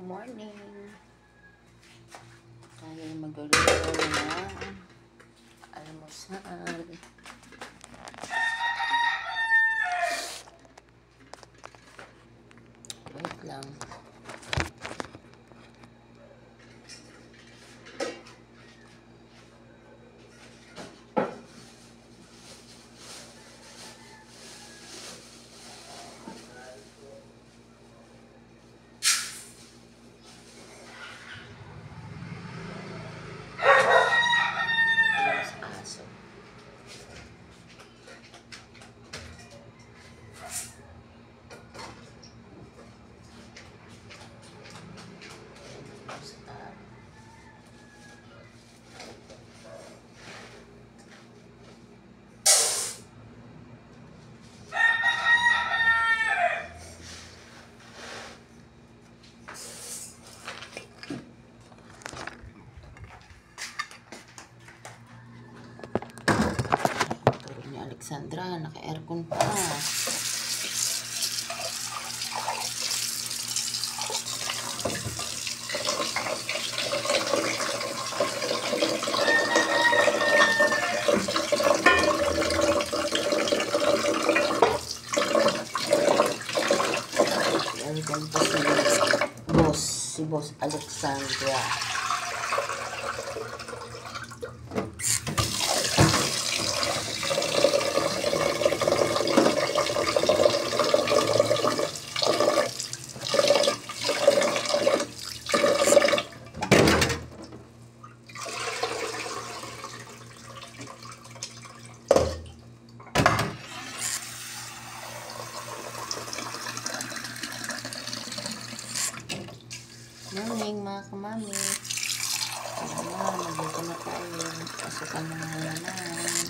morning. Tayo magluluto ng almusal. Wait lang. Alexandra, naka-aircon pa. Aircon pa si Boss Alexandra. Morning mga kamami. Ayan, nagluto na tayo. Pasukan na nga naman.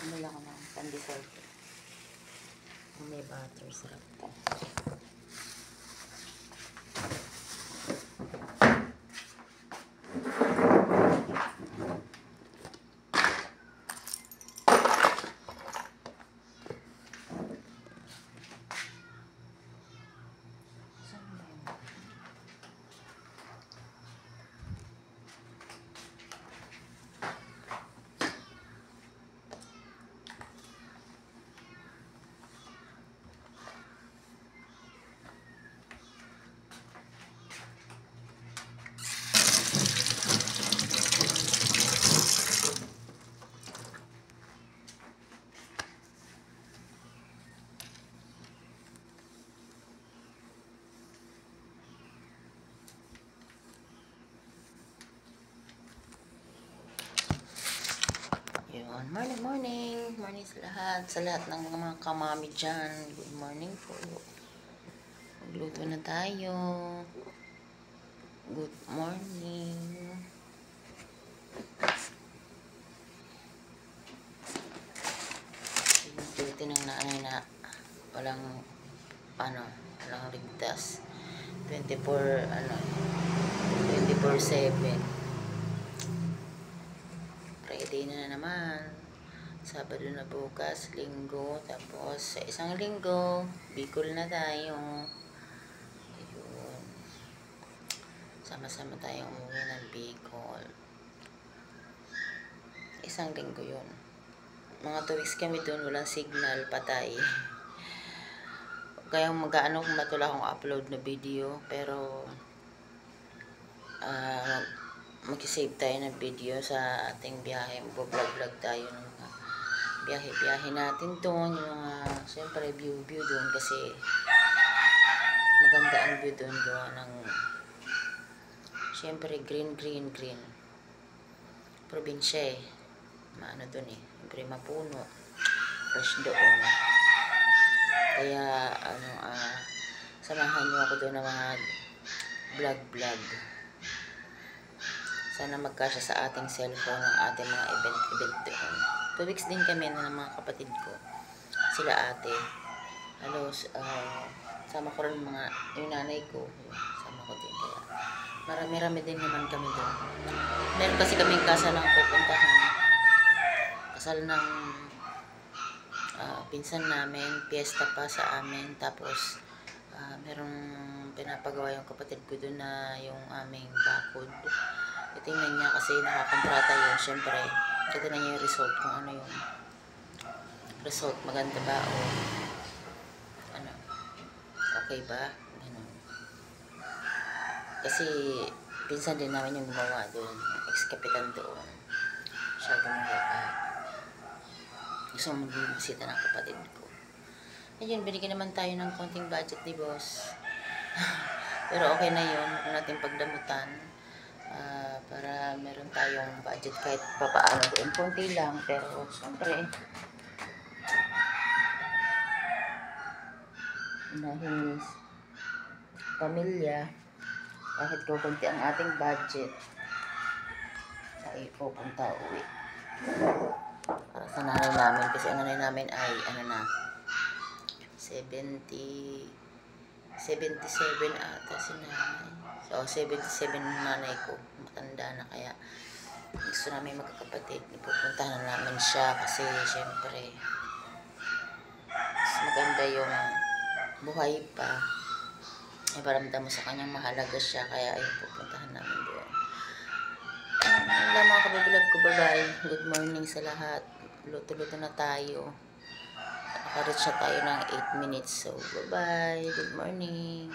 Wala ko ng pandesal. May butter, sarap to. Yun. Morning, morning. Morning sa lahat. Sa lahat ng mga kamami dyan. Good morning po. Magluto na tayo. Good morning. Yung duty ng nanay na walang ligtas. 24/7. Friday na naman. Sabado na bukas, linggo. Tapos sa isang linggo, Bicol na tayo. Ayun. Sama-sama tayong umuwi ng Bicol. Isang linggo yun. Mga 2 weeks kami doon, walang signal, patay. Kaya mag-ano kung matula akong upload na video. Pero mag-save tayo ng video sa ating biyahe. Mag-vlog tayo ng biyahe natin doon. Yung mga, siyempre, view doon kasi maganda ang view doon. Gawa ng, siyempre, green. Probinsya eh. Maano doon eh. Siyempre, mapuno. Fresh doon. Kaya, samahan niyo ako doon ng mga vlog. Sana magkasya sa ating cellphone ang ating mga event doon. 2 weeks din kami ng mga kapatid ko. Sila ate. Sama ko rin yung nanay ko. Sama ko din. Kaya marami din naman kami doon. Meron kasi kaming kasal ng pupuntahan. Kasal ng pinsan namin. Fiesta pa sa amin. Tapos merong pinapagawa yung kapatid ko doon na yung aming bakod. Tingnan niya kasi nakakontrata yun. Siyempre, kita na niya yung result kung ano yung result. Maganda ba o okay ba? Ganun. Kasi pinsan din namin yung gumawa doon. Ex-kapitan doon. Siya gumawa. Gusto mo magbibisita ng kapatid ko. Ayun, binigyan naman tayo ng konting budget ni boss. Pero okay na yun. Huwag natin pagdamutan. Para meron tayong budget kahit papaano doon. Konti lang, pero siyempre dahil pamilya, kahit kukunti ang ating budget ay pupunta uwi para sa nanay namin. Kasi ang nanay namin ay 77 ata si nanay. So 77 nanay ko, matanda na, kaya gusto namin magkakapatid. Ipupuntahan na namin siya kasi syempre mas maganda yung buhay pa. Iparamdam mo sa kanyang mahalaga siya, kaya ay pupuntahan namin doon. Wala mga kabablog ko, bye-bye. Good morning sa lahat. Luto-luto na tayo. Nakareach na tayo ng 8 minutes. So bye-bye. Good morning.